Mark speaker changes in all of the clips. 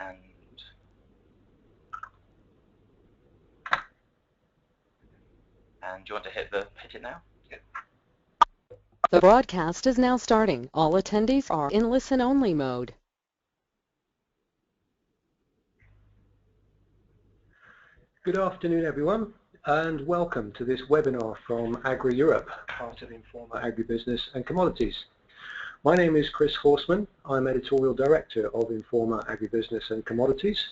Speaker 1: And do you want to hit it now? Yeah.
Speaker 2: The broadcast is now starting. All attendees are in listen-only mode.
Speaker 3: Good afternoon, everyone, and welcome to this webinar from Agra Europe, part of Informa Agribusiness and Commodities. My name is Chris Horseman. I'm Editorial Director of Informa Agribusiness and Commodities,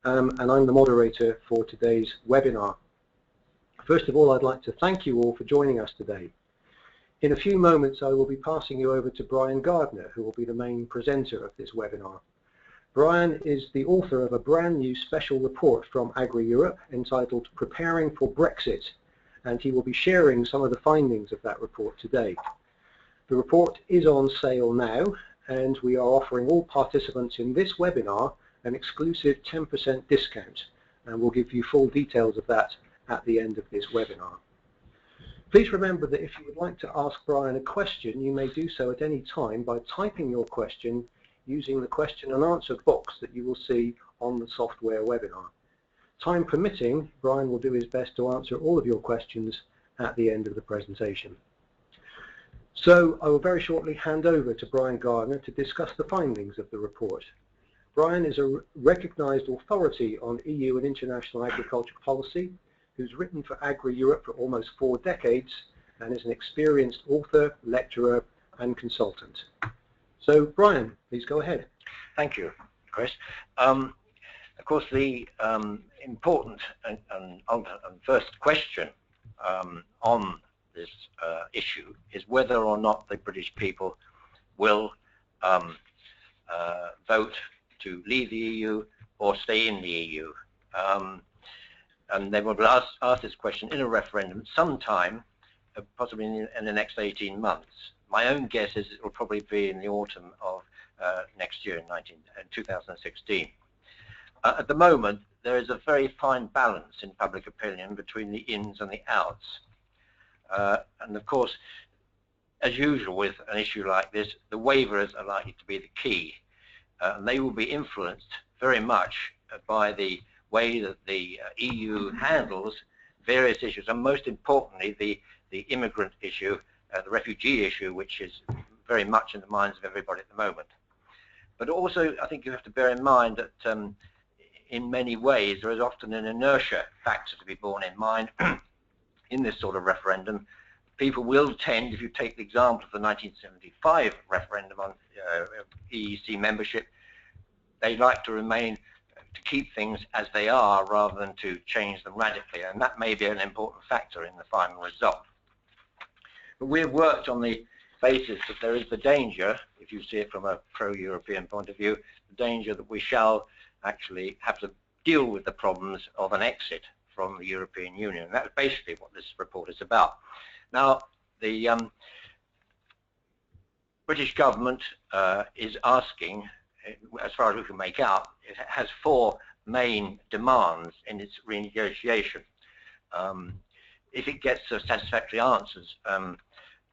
Speaker 3: and I'm the moderator for today's webinar. First of all, I'd like to thank you all for joining us today. In a few moments, I will be passing you over to Brian Gardner, who will be the main presenter of this webinar. Brian is the author of a brand new special report from Agra Europe entitled Preparing for Brexit, and he will be sharing some of the findings of that report today. The report is on sale now, and we are offering all participants in this webinar an exclusive 10% discount, and we'll give you full details of that at the end of this webinar. Please remember that if you would like to ask Brian a question, you may do so at any time by typing your question using the question and answer box that you will see on the software webinar. Time permitting, Brian will do his best to answer all of your questions at the end of the presentation. So I will very shortly hand over to Brian Gardner to discuss the findings of the report. Brian is a recognised authority on EU and international agriculture policy, who's written for Agra Europe for almost 4 decades and is an experienced author, lecturer and consultant. So Brian, please go ahead.
Speaker 4: Thank you, Chris. Of course, the important and first question on this issue is whether or not the British people will vote to leave the EU or stay in the EU. And they will ask this question in a referendum sometime, possibly in the next 18 months. My own guess is it will probably be in the autumn of next year, 2016. At the moment, there is a very fine balance in public opinion between the ins and the outs. And of course, as usual with an issue like this, the waivers are likely to be the key. And they will be influenced very much by the way that the EU handles various issues, and most importantly the immigrant issue, the refugee issue, which is very much in the minds of everybody at the moment. But also I think you have to bear in mind that in many ways there is often an inertia factor to be borne in mind in this sort of referendum. People will tend, if you take the example of the 1975 referendum on EEC membership, they like to remain to keep things as they are rather than to change them radically, and that may be an important factor in the final result. But we've worked on the basis that there is the danger, if you see it from a pro-European point of view, the danger that we shall actually have to deal with the problems of an exit from the European Union. And that's basically what this report is about. Now, the British government is asking, as far as we can make out, it has 4 main demands in its renegotiation. If it gets satisfactory answers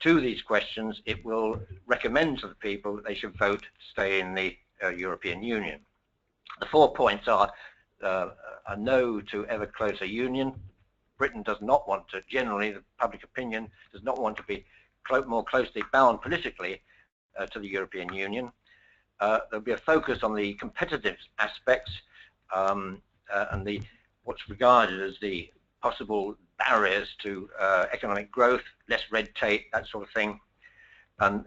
Speaker 4: to these questions, it will recommend to the people that they should vote to stay in the European Union. The 4 points are a no to ever closer union. Britain does not want to, generally the public opinion does not want to be more closely bound politically to the European Union. There'll be a focus on the competitive aspects and what's regarded as the possible barriers to economic growth, less red tape, that sort of thing. And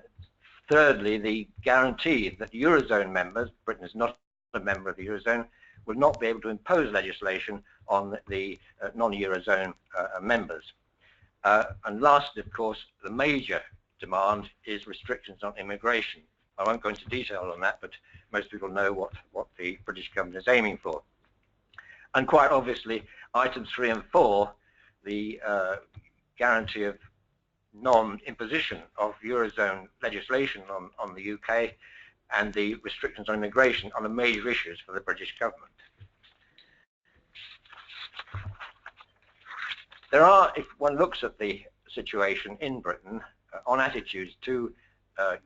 Speaker 4: thirdly, the guarantee that Eurozone members, Britain is not a member of the Eurozone, will not be able to impose legislation on the non-Eurozone members. And lastly, of course, the major demand is restrictions on immigration. I won't go into detail on that, but most people know what the British government is aiming for. And quite obviously, items 3 and 4, the guarantee of non-imposition of Eurozone legislation on the UK, and the restrictions on immigration are the major issues for the British government. There are, if one looks at the situation in Britain on attitudes to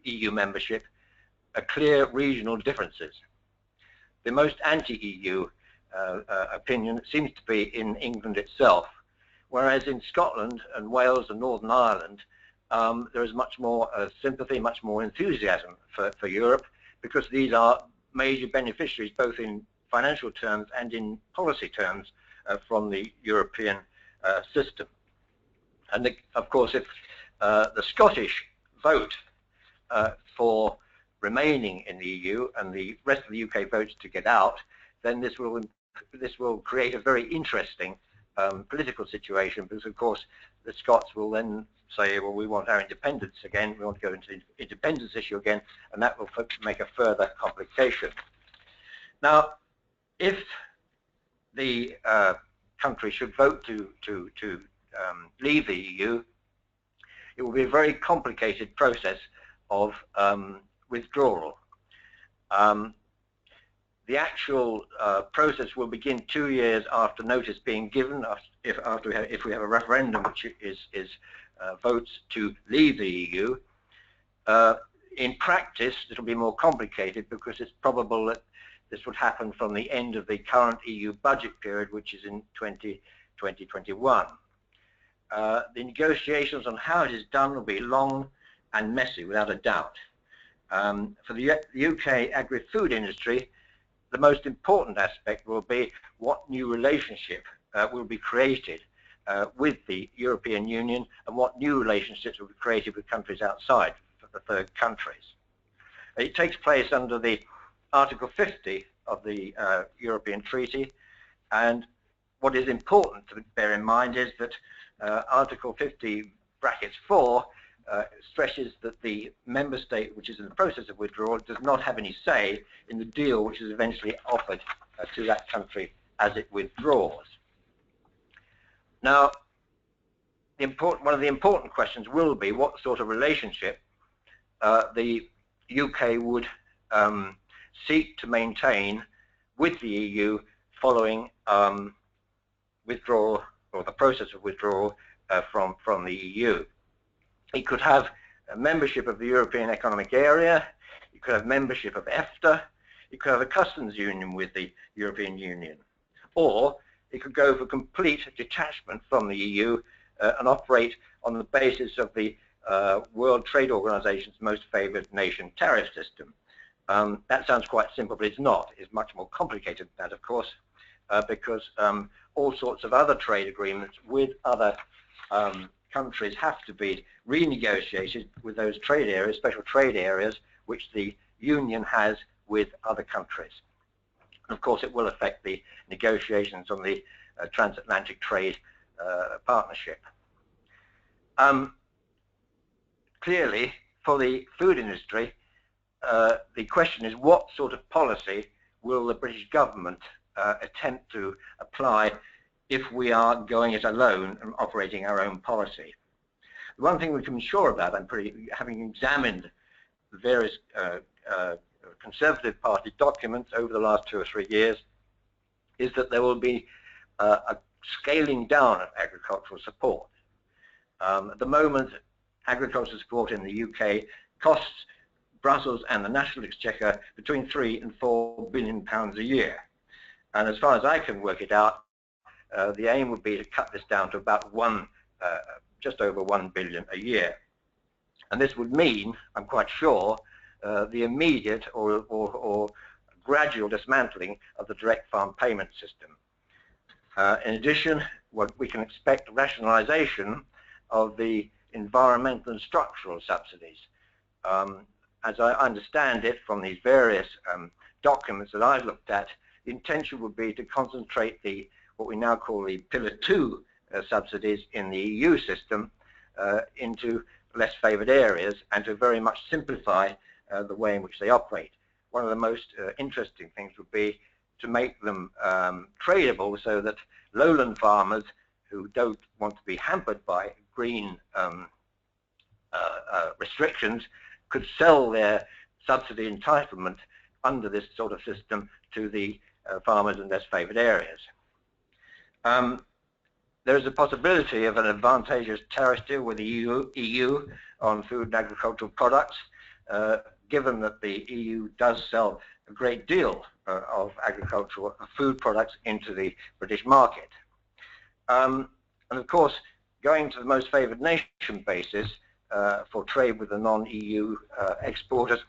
Speaker 4: EU membership, clear regional differences. the most anti-EU opinion seems to be in England itself, whereas in Scotland and Wales and Northern Ireland, there is much more sympathy, much more enthusiasm for Europe, because these are major beneficiaries both in financial terms and in policy terms from the European system. And of course, if the Scottish vote for remaining in the EU and the rest of the UK votes to get out, then this will create a very interesting political situation, because of course the Scots will then say, well, we want our independence again, we want to go into the independence issue again, and that will make a further complication. Now, if the country should vote to leave the EU, it will be a very complicated process of withdrawal. The actual process will begin 2 years after notice being given, if we have a referendum which is votes to leave the EU. In practice, it will be more complicated, because it's probable that this would happen from the end of the current EU budget period, which is in 2021. The negotiations on how it is done will be long and messy, without a doubt. For the UK agri-food industry, the most important aspect will be what new relationship will be created with the European Union, and what new relationships will be created with countries outside, for the third countries. It takes place under the Article 50 of the European Treaty, and what is important to bear in mind is that Article 50 brackets 4 stresses that the member state which is in the process of withdrawal does not have any say in the deal which is eventually offered to that country as it withdraws. Now, one of the important questions will be what sort of relationship the UK would seek to maintain with the EU following withdrawal, or the process of withdrawal from the EU. It could have a membership of the European Economic Area, it could have membership of EFTA, it could have a customs union with the European Union, or it could go for complete detachment from the EU and operate on the basis of the World Trade Organization's most favored nation tariff system. That sounds quite simple, but it's not. It's much more complicated than that, of course, because all sorts of other trade agreements with other countries have to be renegotiated with those trade areas, special trade areas, which the Union has with other countries. And of course, it will affect the negotiations on the transatlantic trade partnership. Clearly, for the food industry, the question is, what sort of policy will the British government attempt to apply if we are going it alone and operating our own policy? The one thing we can be sure about, having examined the various Conservative Party documents over the last 2 or 3 years, is that there will be a scaling down of agricultural support. At the moment, agricultural support in the UK costs Brussels and the National Exchequer between £3 and £4 billion a year. And as far as I can work it out, the aim would be to cut this down to about just over £1 billion a year. And this would mean, I'm quite sure, the immediate or gradual dismantling of the direct farm payment system. In addition, what we can expect rationalisation of the environmental and structural subsidies. As I understand it from these various documents that I've looked at, the intention would be to concentrate what we now call the Pillar 2 subsidies in the EU system into less favoured areas, and to very much simplify the way in which they operate. One of the most interesting things would be to make them tradable, so that lowland farmers who don't want to be hampered by green restrictions could sell their subsidy entitlement under this sort of system to the farmers in less favoured areas. There is a possibility of an advantageous tariff deal with the EU on food and agricultural products, given that the EU does sell a great deal of agricultural food products into the British market. And of course, going to the most favoured nation basis for trade with the non-EU exporters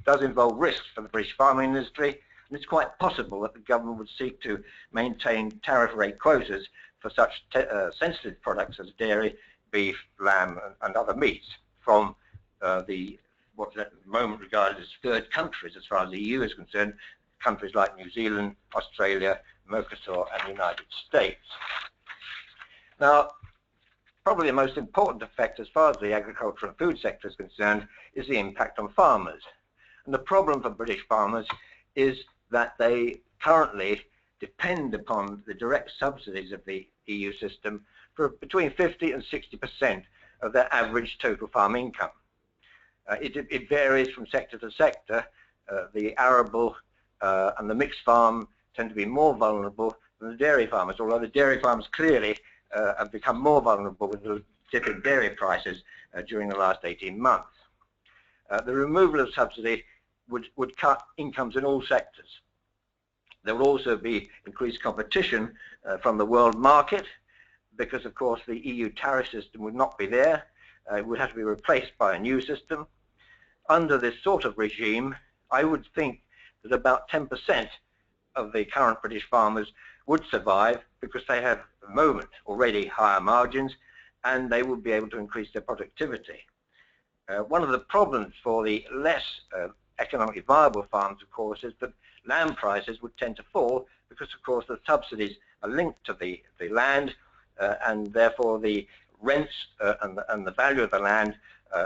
Speaker 4: does involve risks for the British farming industry, and it's quite possible that the government would seek to maintain tariff rate quotas for such sensitive products as dairy, beef, lamb, and other meats from what's at the moment regarded as third countries as far as the EU is concerned, countries like New Zealand, Australia, Mercosur, and the United States. Now, probably the most important effect as far as the agricultural and food sector is concerned is the impact on farmers. And the problem for British farmers is that they currently depend upon the direct subsidies of the EU system for between 50 and 60% of their average total farm income. It varies from sector to sector. The arable and the mixed farm tend to be more vulnerable than the dairy farmers, although the dairy farmers clearly have become more vulnerable with the dip in dairy prices during the last 18 months. The removal of subsidy would cut incomes in all sectors. There will also be increased competition from the world market because, of course, the EU tariff system would not be there. It would have to be replaced by a new system. Under this sort of regime, I would think that about 10% of the current British farmers would survive because they have at the moment already higher margins and they would be able to increase their productivity. One of the problems for the less economically viable farms, of course, is that land prices would tend to fall because, of course, the subsidies are linked to the land and therefore the rents and the value of the land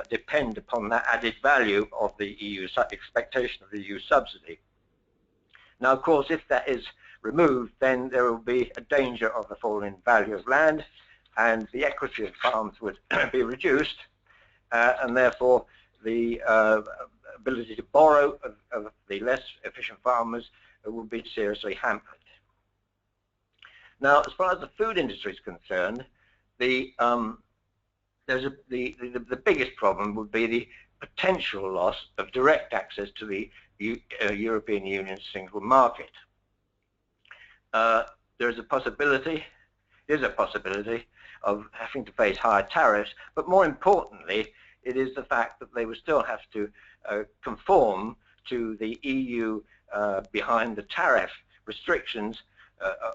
Speaker 4: depend upon that added value of the EU expectation of the EU subsidy. Now, of course, if that is removed, then there will be a danger of the fall in value of land, and the equity of farms would be reduced, and therefore the ability to borrow of the less efficient farmers will be seriously hampered. Now, as far as the food industry is concerned, the biggest problem would be the potential loss of direct access to the European Union's single market. There is a possibility of having to face higher tariffs, but more importantly, it is the fact that they will still have to conform to the EU behind the tariff restrictions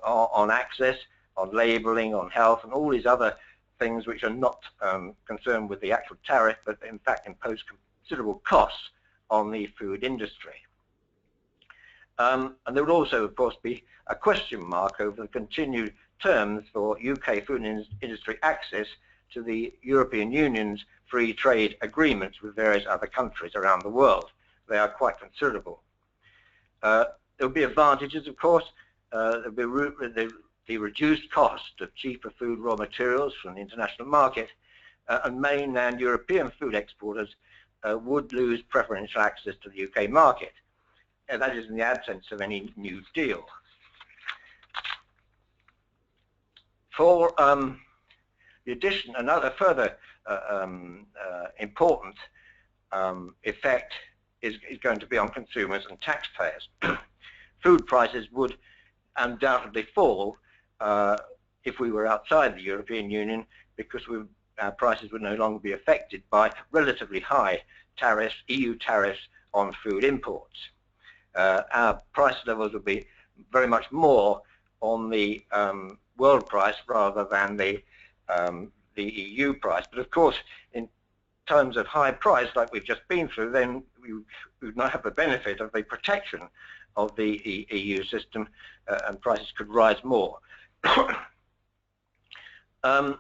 Speaker 4: on access, on labelling, on health, and all these other things which are not concerned with the actual tariff, but in fact impose considerable costs on the food industry. And there would also, of course, be a question mark over the continued terms for UK food industry access to the European Union's free trade agreements with various other countries around the world. They are quite considerable. There will be advantages, of course. There will be the reduced cost of cheaper food raw materials from the international market, and mainland European food exporters would lose preferential access to the UK market. And that is in the absence of any new deal. For the addition, another further important effect is going to be on consumers and taxpayers. Food prices would undoubtedly fall if we were outside the European Union, because our prices would no longer be affected by relatively high tariffs, EU tariffs on food imports. Our price levels would be very much more on the world price rather than the EU price. But of course, in times of high price like we've just been through, then we would not have the benefit of the protection of the EU system, and prices could rise more. And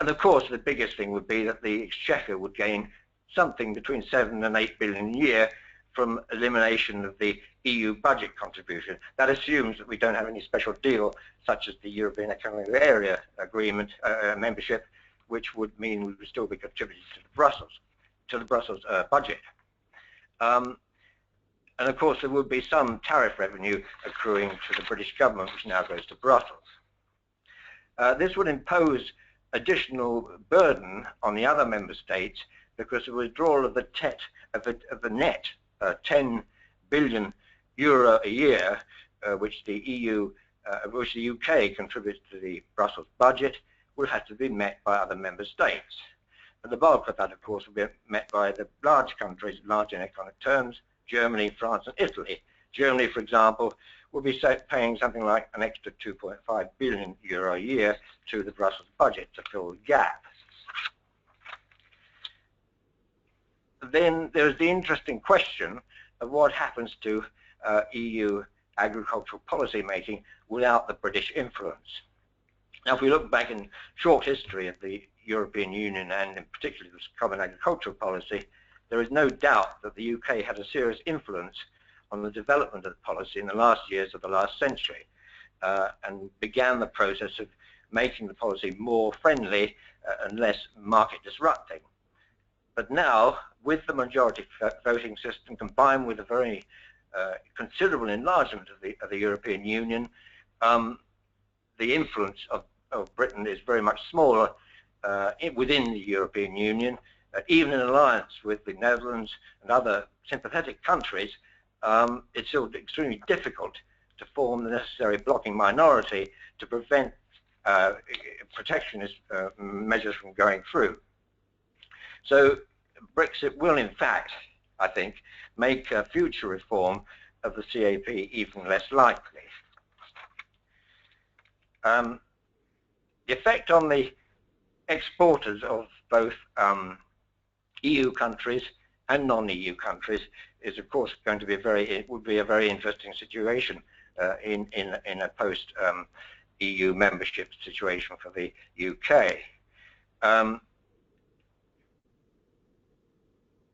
Speaker 4: of course, the biggest thing would be that the Exchequer would gain something between 7 and 8 billion a year from elimination of the EU budget contribution. That assumes that we don't have any special deal, such as the European Economic Area Agreement membership, which would mean we would still be contributing to the Brussels budget. And of course, there would be some tariff revenue accruing to the British government, which now goes to Brussels. This would impose additional burden on the other member states because the withdrawal of the net 10 billion euro a year, which the UK contributes to the Brussels budget, will have to be met by other member states. And the bulk of that, of course, will be met by the large countries, large in economic terms, Germany, France, and Italy. Germany, for example, will be paying something like an extra 2.5 billion euro a year to the Brussels budget to fill the gap. Then there's the interesting question of what happens to EU agricultural policy making without the British influence. Now, if we look back in short history of the European Union and in particular the common agricultural policy, there is no doubt that the UK had a serious influence on the development of the policy in the last years of the last century, and began the process of making the policy more friendly and less market disrupting. But now, with the majority voting system combined with a very considerable enlargement of the European Union, the influence of Britain is very much smaller within the European Union. Even in alliance with the Netherlands and other sympathetic countries, it's still extremely difficult to form the necessary blocking minority to prevent protectionist measures from going through. So Brexit will, in fact, I think, make future reform of the CAP even less likely. The effect on the exporters of both EU countries and non-EU countries is, of course, going to be would be a very interesting situation in a post-EU membership situation for the UK.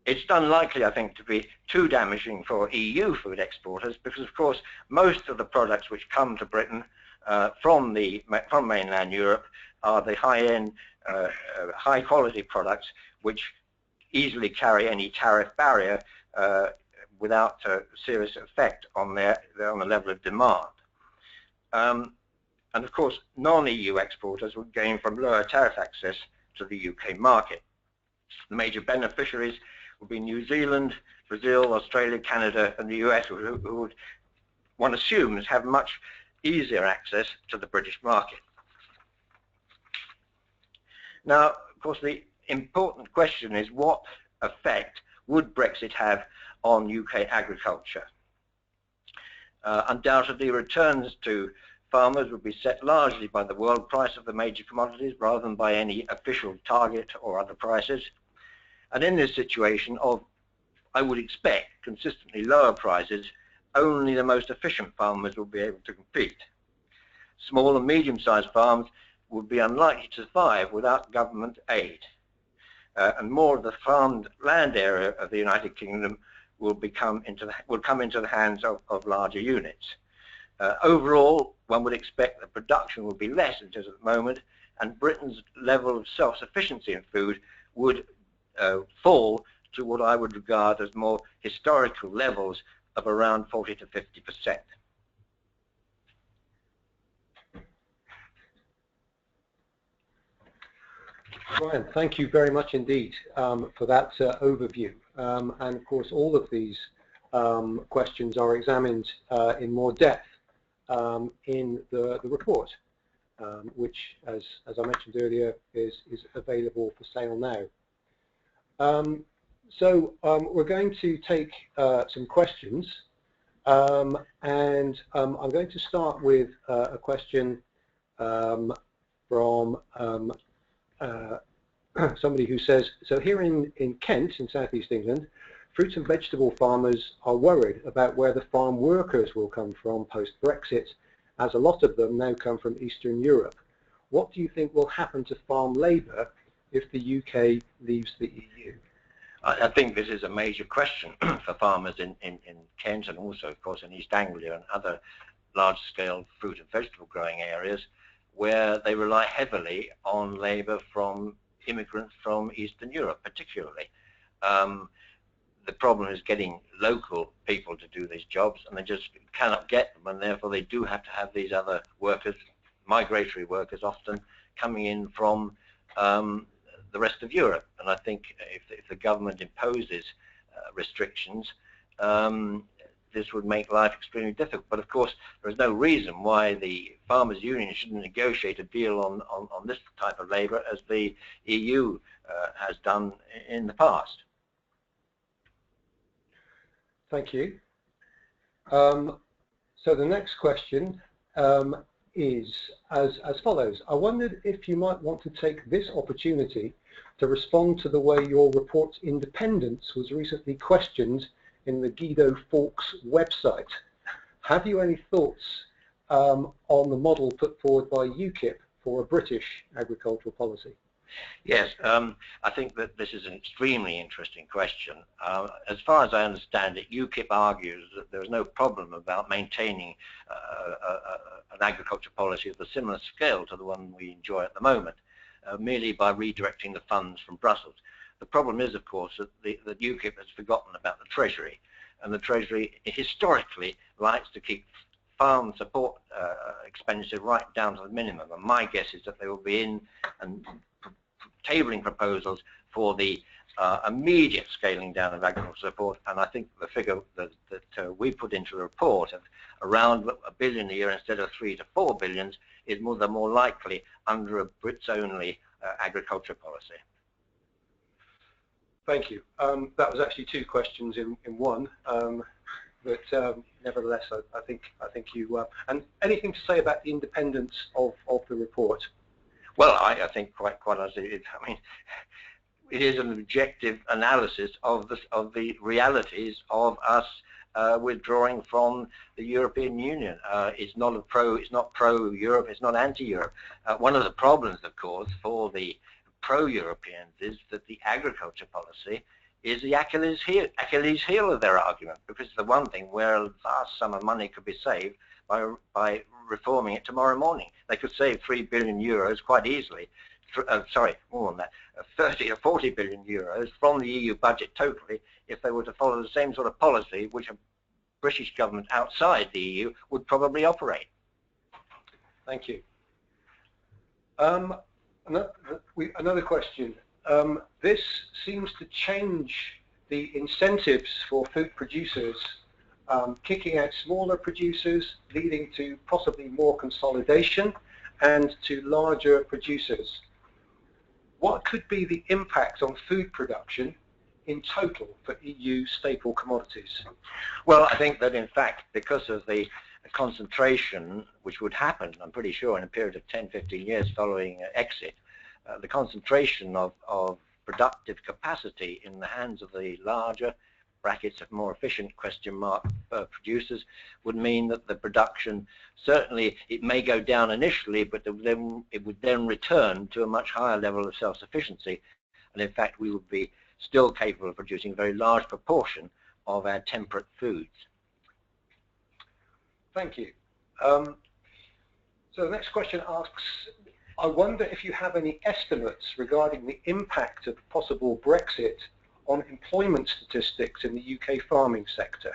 Speaker 4: It's unlikely, I think, to be too damaging for EU food exporters because, of course, most of the products which come to Britain from mainland Europe are the high-end, high-quality products which easily carry any tariff barrier without a serious effect on the level of demand. And of course, non-EU exporters would gain from lower tariff access to the UK market. The major beneficiaries would be New Zealand, Brazil, Australia, Canada, and the US, who would, one assumes, have much easier access to the British market. Now, of course, the important question is what effect would Brexit have on UK agriculture? Undoubtedly, returns to farmers would be set largely by the world price of the major commodities rather than by any official target or other prices. And in this situation of, I would expect, consistently lower prices, only the most efficient farmers will be able to compete. Small and medium-sized farms would be unlikely to survive without government aid. And more of the farmed land area of the United Kingdom will come into the hands of larger units. Overall, one would expect that production will be less than it is at the moment, and Britain's level of self-sufficiency in food would fall to what I would regard as more historical levels of around 40 to 50%.
Speaker 3: Brian, thank you very much indeed for that overview. And of course, all of these questions are examined in more depth in the report, which, as I mentioned earlier, is available for sale now. So we're going to take some questions, and I'm going to start with a question from somebody who says, so here in Kent, in southeast England, fruit and vegetable farmers are worried about where the farm workers will come from post-Brexit, as a lot of them now come from Eastern Europe. What do you think will happen to farm labour if the UK leaves the EU?
Speaker 4: I think this is a major question for farmers in Kent and also, of course, in East Anglia and other large-scale fruit and vegetable growing areas where they rely heavily on labour from immigrants from Eastern Europe, particularly. The problem is getting local people to do these jobs, and they just cannot get them, and therefore they do have to have these other workers, migratory workers often, coming in from the rest of Europe. And I think if the government imposes restrictions, this would make life extremely difficult. But of course, there is no reason why the Farmers Union shouldn't negotiate a deal on this type of labour as the EU has done in the past.
Speaker 3: Thank you. So the next question is as follows. I wondered if you might want to take this opportunity to respond to the way your report's independence was recently questioned in the Guido Fawkes website. Have you any thoughts on the model put forward by UKIP for a British agricultural policy?
Speaker 4: Yes, I think that this is an extremely interesting question. As far as I understand it, UKIP argues that there is no problem about maintaining an agriculture policy of a similar scale to the one we enjoy at the moment, merely by redirecting the funds from Brussels. The problem is, of course, that UKIP has forgotten about the Treasury, and the Treasury historically likes to keep farm support expenditure right down to the minimum. And my guess is that they will be in and tabling proposals for the immediate scaling down of agricultural support, and I think the figure that we put into the report of around $1 billion a year instead of 3 to 4 billions is more likely under a Brits-only agriculture policy.
Speaker 3: Thank you. That was actually two questions in one, but nevertheless, I think you. And anything to say about the independence of the report?
Speaker 4: Well, I think quite honestly, I mean, it is an objective analysis of the realities of us withdrawing from the European Union. It's not pro-Europe, it's not anti-Europe. One of the problems, of course, for the pro-Europeans is that the agriculture policy is the Achilles heel of their argument, because it's the one thing where a vast sum of money could be saved by reforming it tomorrow morning. They could save 3 billion euros quite easily, sorry, more than that, 30 or 40 billion euros from the EU budget totally, if they were to follow the same sort of policy which a British government outside the EU would probably operate.
Speaker 3: Thank you. Another question. This seems to change the incentives for food producers, kicking out smaller producers, leading to possibly more consolidation and to larger producers. What could be the impact on food production in total for EU staple commodities?
Speaker 4: Well, I think that in fact, because of the concentration which would happen, I'm pretty sure, in a period of 10, 15 years following exit, the concentration of productive capacity in the hands of the larger, brackets of more efficient, question mark, producers would mean that the production, certainly it may go down initially, but it would then return to a much higher level of self-sufficiency. And in fact, we would be still capable of producing a very large proportion of our temperate foods.
Speaker 3: Thank you. So the next question asks, I wonder if you have any estimates regarding the impact of possible Brexit on employment statistics in the UK farming sector.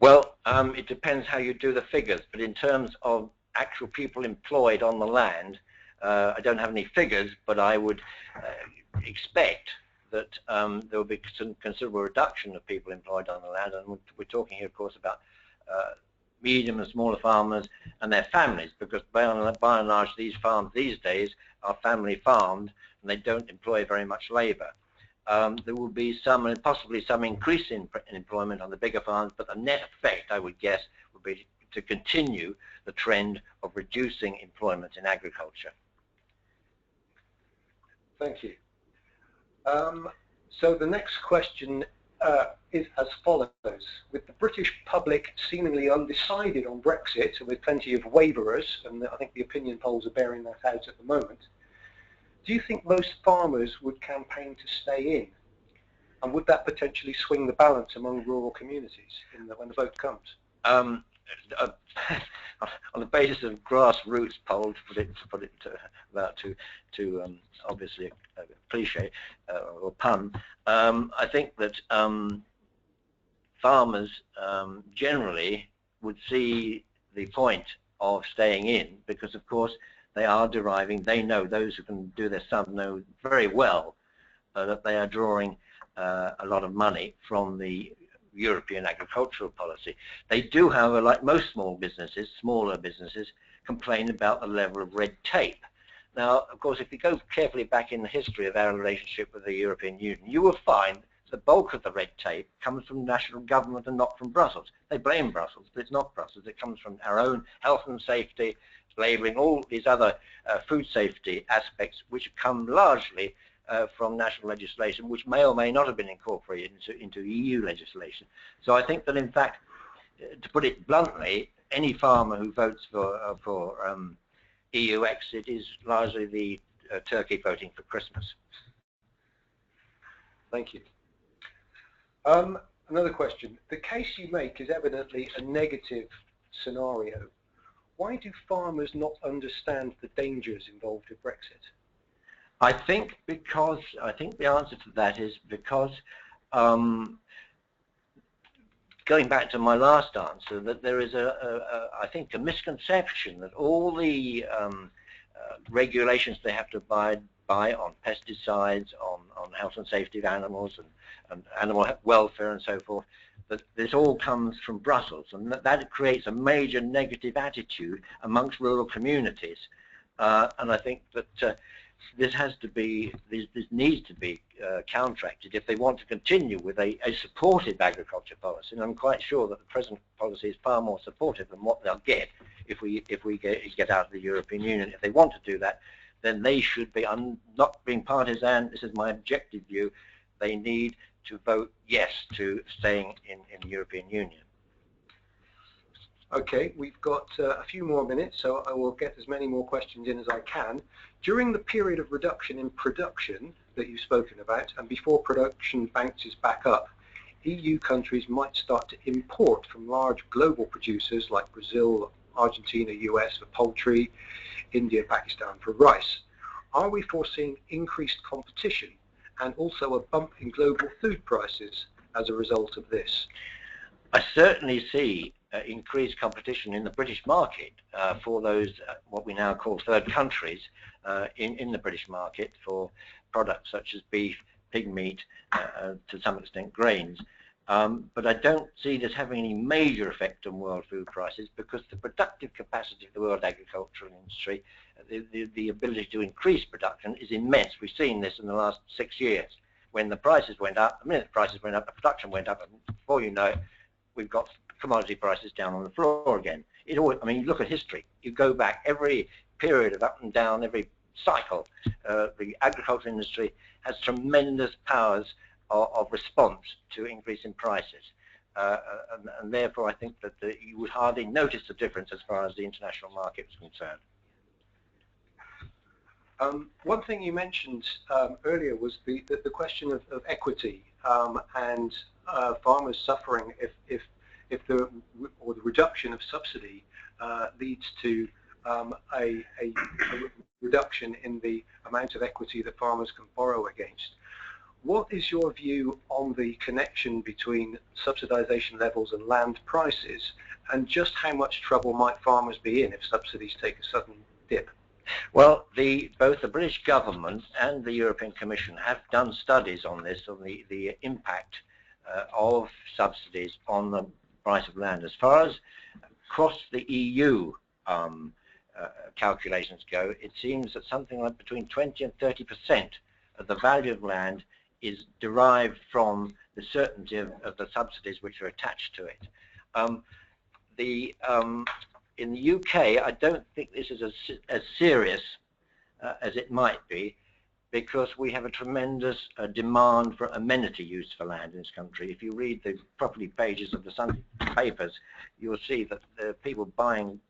Speaker 4: Well, it depends how you do the figures, but in terms of actual people employed on the land, I don't have any figures, but I would expect that there will be some considerable reduction of people employed on the land, and we're talking here, of course, about medium and smaller farmers and their families, because by and large these farms these days are family farmed and they don't employ very much labour. There will be some, and possibly some increase in employment on the bigger farms, but the net effect, I would guess, would be to continue the trend of reducing employment in agriculture.
Speaker 3: Thank you. So the next question is as follows. With the British public seemingly undecided on Brexit, and with plenty of waverers, and I think the opinion polls are bearing that out at the moment, do you think most farmers would campaign to stay in? And would that potentially swing the balance among rural communities when the vote comes?
Speaker 4: On the basis of grassroots polls, to put it obviously a cliche or pun, I think that farmers generally would see the point of staying in, because of course they are deriving, they know, those who can do their sum know very well that they are drawing a lot of money from the European agricultural policy. They do, however, like most smaller businesses, complain about the level of red tape. Now, of course, if you go carefully back in the history of our relationship with the European Union, you will find the bulk of the red tape comes from national government and not from Brussels. They blame Brussels, but it's not Brussels. It comes from our own health and safety, labelling, all these other food safety aspects, which come largely from national legislation, which may or may not have been incorporated into EU legislation. So I think that, in fact, to put it bluntly, any farmer who votes for EU exit is largely the turkey voting for Christmas.
Speaker 3: Thank you. Another question. The case you make is evidently a negative scenario. Why do farmers not understand the dangers involved with Brexit?
Speaker 4: I think the answer to that is because going back to my last answer, that there is I think a misconception that all the regulations they have to abide by on pesticides, on health and safety of animals and animal welfare and so forth, that this all comes from Brussels, and that creates a major negative attitude amongst rural communities. And I think that this needs to be counteracted if they want to continue with a supportive agriculture policy. And I'm quite sure that the present policy is far more supportive than what they'll get if we get out of the European Union. If they want to do that, then they should be, not being partisan, this is my objective view, they need to vote yes to staying in the European Union.
Speaker 3: Okay, we've got a few more minutes, so I will get as many more questions in as I can. During the period of reduction in production that you've spoken about, and before production bounces back up, EU countries might start to import from large global producers like Brazil, Argentina, US for poultry, India, Pakistan for rice. Are we foreseeing increased competition and also a bump in global food prices as a result of this?
Speaker 4: I certainly see increased competition in the British market for those what we now call third countries in the British market for products such as beef, pig meat, to some extent grains. But I don't see this having any major effect on world food prices, because the productive capacity of the world agricultural industry, the ability to increase production is immense. We've seen this in the last 6 years. When the prices went up, the minute the prices went up, the production went up, and before you know it, we've got commodity prices down on the floor again. It always, I mean, look at history. You go back every period of up and down, every cycle, the agricultural industry has tremendous powers of response to increase in prices. And therefore I think that you would hardly notice the difference as far as the international market is concerned.
Speaker 3: One thing you mentioned earlier was the question of equity and farmers suffering if the reduction of subsidy leads to a reduction in the amount of equity that farmers can borrow against. What is your view on the connection between subsidization levels and land prices, and just how much trouble might farmers be in if subsidies take a sudden dip?
Speaker 4: Well, both the British government and the European Commission have done studies on this, on the impact of subsidies on the price of land. As far as across the EU calculations go, it seems that something like between 20 and 30% of the value of land is derived from the certainty of the subsidies which are attached to it. In the UK, I don't think this is as serious as it might be, because we have a tremendous demand for amenity use for land in this country. If you read the property pages of the Sunday papers, you'll see that there are people buying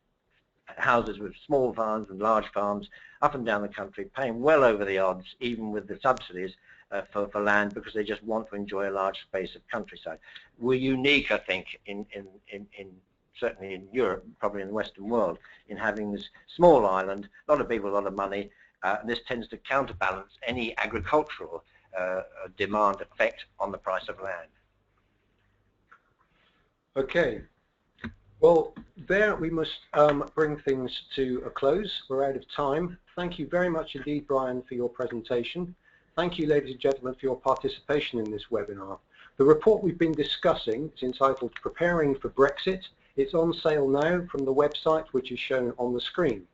Speaker 4: houses with small farms and large farms up and down the country, paying well over the odds, even with the subsidies for land, because they just want to enjoy a large space of countryside. We're unique, I think, in certainly in Europe, probably in the Western world, in having this small island, a lot of people, a lot of money, and this tends to counterbalance any agricultural demand effect on the price of land.
Speaker 3: Okay. Well, there we must bring things to a close. We're out of time. Thank you very much indeed, Brian, for your presentation. Thank you, ladies and gentlemen, for your participation in this webinar. The report we've been discussing is entitled Preparing for Brexit. It's on sale now from the website, which is shown on the screen.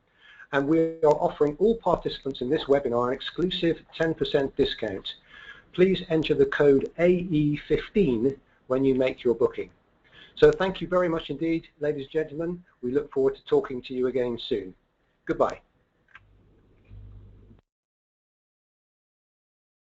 Speaker 3: And we are offering all participants in this webinar an exclusive 10% discount. Please enter the code AE15 when you make your booking. So thank you very much indeed, ladies and gentlemen. We look forward to talking to you again soon. Goodbye.